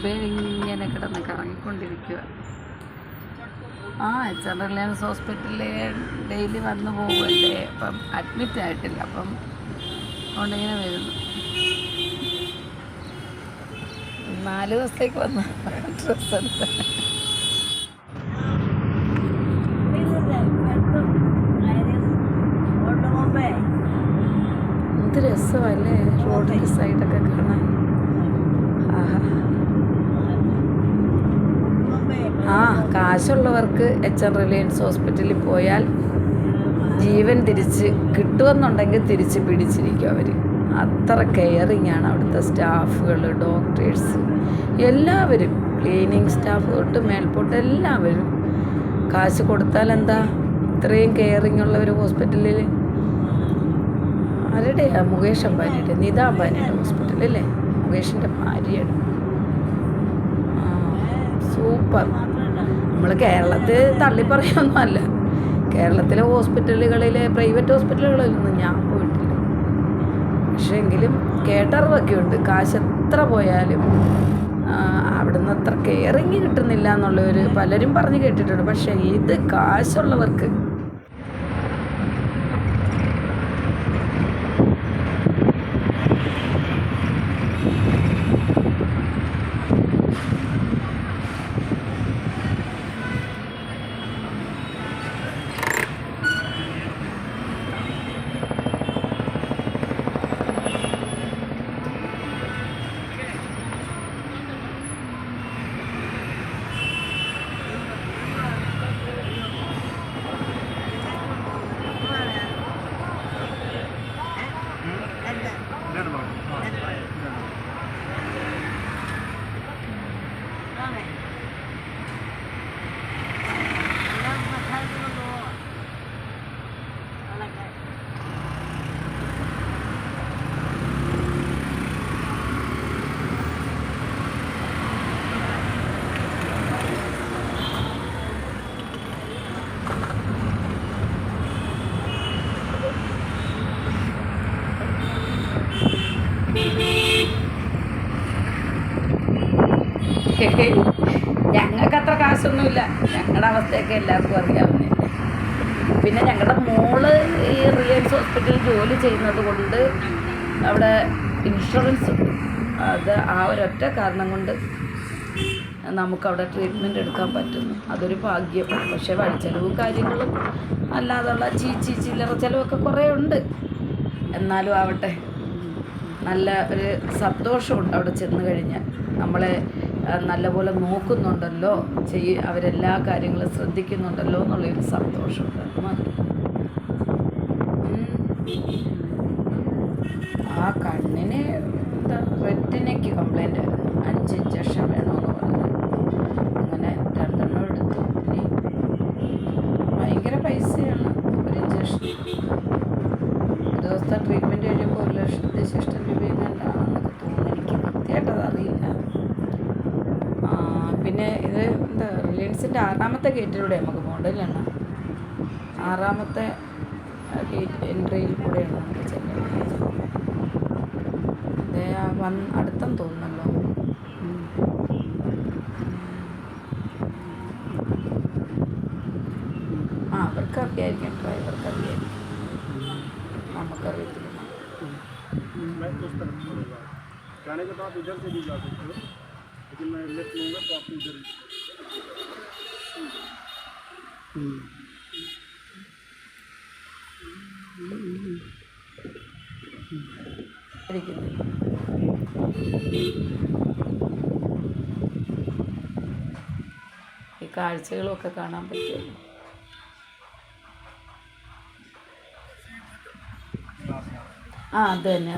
Mobile ഇങ്ങനെ കിടന്ന് കറങ്ങിക്കൊണ്ടിരിക്കുക. H Reliance ഹോസ്പിറ്റലിൽ ഡെയിലി വന്നു പോകുമല്ലേ, അപ്പം അഡ്മിറ്റ് ആയിട്ടില്ല, അപ്പം അതുകൊണ്ടിങ്ങനെ വരുന്നു. 4 ദിവസത്തേക്ക് വന്ന് ഡ്രസ്സ് എടുത്ത് എന്ത് രസമല്ലേ റോഡിൻ്റെ സൈഡൊക്കെ കാണാൻ. കാശുള്ളവർക്ക് എച്ച് റിലയൻസ് ഹോസ്പിറ്റലിൽ പോയാൽ ജീവൻ തിരിച്ച് കിട്ടുമെന്നുണ്ടെങ്കിൽ തിരിച്ച് പിടിച്ചിരിക്കും അവർ. അത്ര കെയറിങ് ആണ് അവിടുത്തെ സ്റ്റാഫുകൾ, ഡോക്ടേഴ്സ്, എല്ലാവരും, ക്ലീനിങ് സ്റ്റാഫ് തൊട്ട് മേൽപോട്ട് എല്ലാവരും. കാശ് കൊടുത്താൽ എന്താ ഇത്രയും കെയറിങ് ഉള്ള ഒരു ഹോസ്പിറ്റലിൽ? ആരുടെയാ? മുകേഷ് അംബാനിയുടെ, നിത അംബാനിയുടെ ഹോസ്പിറ്റലല്ലേ, മുകേഷിൻ്റെ ഭാര്യയുടെ. സൂപ്പർ. നമ്മൾ കേരളത്തിൽ തള്ളിപ്പറയൊന്നുമല്ല, കേരളത്തിലെ ഹോസ്പിറ്റലുകളിൽ, പ്രൈവറ്റ് ഹോസ്പിറ്റലുകളിലൊന്നും ഞാൻ പോയിട്ടില്ല. പക്ഷേ എങ്കിലും കേട്ടറിവൊക്കെ ഉണ്ട്. കാശ് എത്ര പോയാലും അവിടുന്ന് അത്ര കെയറിങ് കിട്ടുന്നില്ല എന്നുള്ളവർ പലരും പറഞ്ഞ് കേട്ടിട്ടുണ്ട്. പക്ഷേ ഇത് കാശുള്ളവർക്ക് ഞങ്ങൾക്ക് അത്ര കാശൊന്നുമില്ല. ഞങ്ങളുടെ അവസ്ഥയൊക്കെ എല്ലാവർക്കും അറിയാവുന്നതല്ലേ. പിന്നെ ഞങ്ങളുടെ മോള് ഈ റിലയൻസ് ഹോസ്പിറ്റലിൽ ജോലി ചെയ്യുന്നത് കൊണ്ട് അവിടെ ഇൻഷുറൻസ് ഉണ്ട്. അത് ആ ഒരൊറ്റ കാരണം കൊണ്ട് നമുക്കവിടെ ട്രീറ്റ്മെൻറ്റ് എടുക്കാൻ പറ്റുന്നു. അതൊരു ഭാഗ്യം. പക്ഷേ വഴിച്ചെലവും കാര്യങ്ങളും അല്ലാതുള്ള ചില്ലറ ചിലവൊക്കെ കുറേ ഉണ്ട്. എന്നാലും ആവട്ടെ, നല്ല ഒരു സന്തോഷമുണ്ട് അവിടെ ചെന്ന് കഴിഞ്ഞാൽ. നമ്മളെ നല്ലപോലെ നോക്കുന്നുണ്ടല്ലോ, അവരെല്ലാ കാര്യങ്ങളും ശ്രദ്ധിക്കുന്നുണ്ടല്ലോ എന്നുള്ളൊരു സന്തോഷമുണ്ട്. ആ കണ്ണിന് എന്താ റെറ്റിനയ്ക്ക് കംപ്ലൈൻ്റ് ആയിരുന്നു. 5 ഇഞ്ചക്ഷൻ വേണമെന്ന് പറഞ്ഞു. അങ്ങനെ 2 എണ്ണം എടുത്തു. ഇനി ഭയങ്കര പൈസയാണ് ഒരു ഇഞ്ചക്ഷൻ. ഒരു ദിവസത്തെ ട്രീറ്റ്മെൻറ്റ് കഴിയുമ്പോൾ 1,00,000 ശിഷ്ടം രൂപയെങ്ങാണ്ടാണെന്നൊക്കെ തോന്നുന്നു. എനിക്ക് കൃത്യമായിട്ടത് അറിയില്ല. പിന്നെ ഇത് എന്താ റിലയൻസിൻ്റെ 6ാമത്തെ ഗേറ്റിലൂടെ നമുക്ക് പോകേണ്ടതിലാണ്. 6ാമത്തെ ഗേറ്റ് എൻട്രിയിൽ കൂടെയാണ് നമുക്ക് ചെല്ലേണ്ടത്. അടുത്തെന്ന് തോന്നുന്നല്ലോ. അവർക്കറിയായിരിക്കും, ഡ്രൈവർക്ക് അറിയായിരിക്കും, നമുക്കറിയത്തില്ല. लेकिन मैं लेफ्ट लूँगा तो आप इधर ഈ കാഴ്ചകളൊക്കെ കാണാൻ പറ്റും. അത് തന്നെ